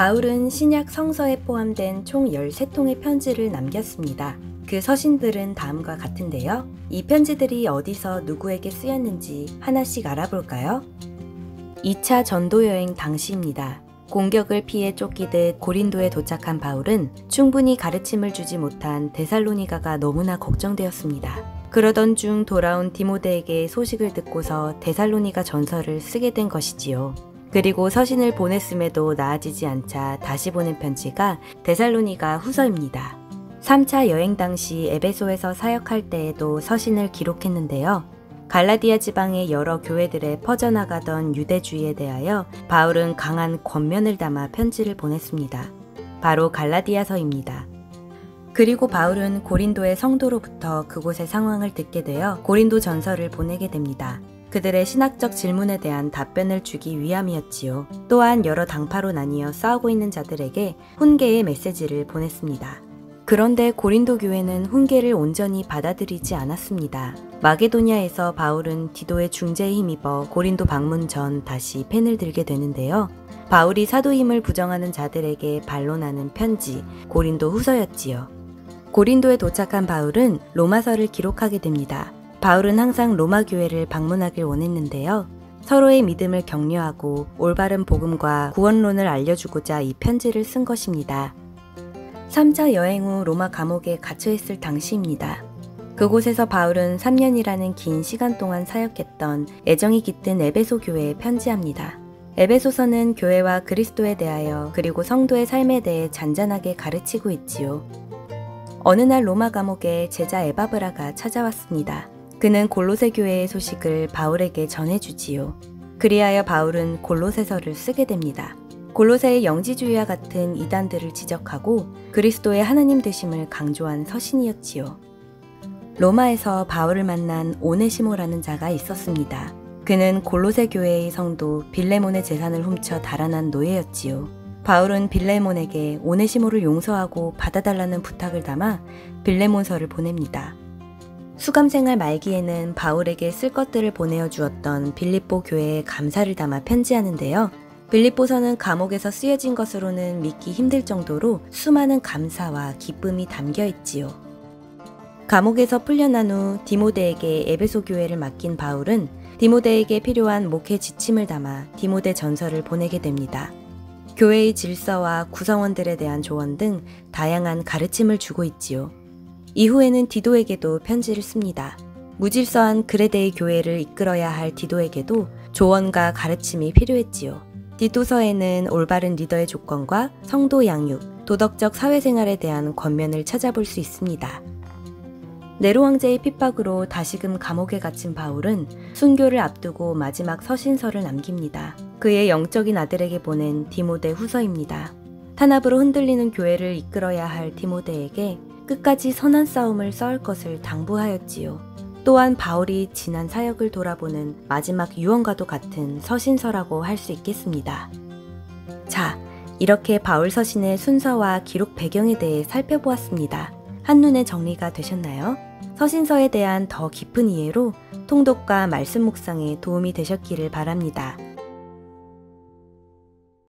바울은 신약 성서에 포함된 총 13통의 편지를 남겼습니다. 그 서신들은 다음과 같은데요. 이 편지들이 어디서 누구에게 쓰였는지 하나씩 알아볼까요? 2차 전도 여행 당시입니다. 공격을 피해 쫓기듯 고린도에 도착한 바울은 충분히 가르침을 주지 못한 데살로니가가 너무나 걱정되었습니다. 그러던 중 돌아온 디모데에게 소식을 듣고서 데살로니가 전서를 쓰게 된 것이지요. 그리고 서신을 보냈음에도 나아지지 않자 다시 보낸 편지가 데살로니가 후서입니다. 3차 여행 당시 에베소에서 사역할 때에도 서신을 기록했는데요. 갈라디아 지방의 여러 교회들에 퍼져나가던 유대주의에 대하여 바울은 강한 권면을 담아 편지를 보냈습니다. 바로 갈라디아서입니다. 그리고 바울은 고린도의 성도로부터 그곳의 상황을 듣게 되어 고린도 전서를 보내게 됩니다. 그들의 신학적 질문에 대한 답변을 주기 위함이었지요. 또한 여러 당파로 나뉘어 싸우고 있는 자들에게 훈계의 메시지를 보냈습니다. 그런데 고린도 교회는 훈계를 온전히 받아들이지 않았습니다. 마게도냐에서 바울은 디도의 중재에 힘입어 고린도 방문 전 다시 펜을 들게 되는데요. 바울이 사도임을 부정하는 자들에게 반론하는 편지, 고린도 후서였지요. 고린도에 도착한 바울은 로마서를 기록하게 됩니다. 바울은 항상 로마 교회를 방문하길 원했는데요. 서로의 믿음을 격려하고 올바른 복음과 구원론을 알려주고자 이 편지를 쓴 것입니다. 3차 여행 후 로마 감옥에 갇혀 있을 당시입니다. 그곳에서 바울은 3년이라는 긴 시간 동안 사역했던 애정이 깃든 에베소 교회에 편지합니다. 에베소서는 교회와 그리스도에 대하여 그리고 성도의 삶에 대해 잔잔하게 가르치고 있지요. 어느 날 로마 감옥에 제자 에바브라가 찾아왔습니다. 그는 골로새 교회의 소식을 바울에게 전해주지요. 그리하여 바울은 골로새서를 쓰게 됩니다. 골로새의 영지주의와 같은 이단들을 지적하고 그리스도의 하나님 되심을 강조한 서신이었지요. 로마에서 바울을 만난 오네시모라는 자가 있었습니다. 그는 골로새 교회의 성도 빌레몬의 재산을 훔쳐 달아난 노예였지요. 바울은 빌레몬에게 오네시모를 용서하고 받아달라는 부탁을 담아 빌레몬서를 보냅니다. 수감생활 말기에는 바울에게 쓸 것들을 보내어 주었던 빌립보 교회에 감사를 담아 편지하는데요. 빌립보서는 감옥에서 쓰여진 것으로는 믿기 힘들 정도로 수많은 감사와 기쁨이 담겨 있지요. 감옥에서 풀려난 후 디모데에게 에베소 교회를 맡긴 바울은 디모데에게 필요한 목회 지침을 담아 디모데 전서를 보내게 됩니다. 교회의 질서와 구성원들에 대한 조언 등 다양한 가르침을 주고 있지요. 이후에는 디도에게도 편지를 씁니다. 무질서한 그레데의 교회를 이끌어야 할 디도에게도 조언과 가르침이 필요했지요. 디도서에는 올바른 리더의 조건과 성도 양육, 도덕적 사회생활에 대한 권면을 찾아볼 수 있습니다. 네로 황제의 핍박으로 다시금 감옥에 갇힌 바울은 순교를 앞두고 마지막 서신서를 남깁니다. 그의 영적인 아들에게 보낸 디모데 후서입니다. 탄압으로 흔들리는 교회를 이끌어야 할 디모데에게 끝까지 선한 싸움을 싸울 것을 당부하였지요. 또한 바울이 지난 사역을 돌아보는 마지막 유언과도 같은 서신서라고 할 수 있겠습니다. 자, 이렇게 바울 서신의 순서와 기록 배경에 대해 살펴보았습니다. 한눈에 정리가 되셨나요? 서신서에 대한 더 깊은 이해로 통독과 말씀 묵상에 도움이 되셨기를 바랍니다.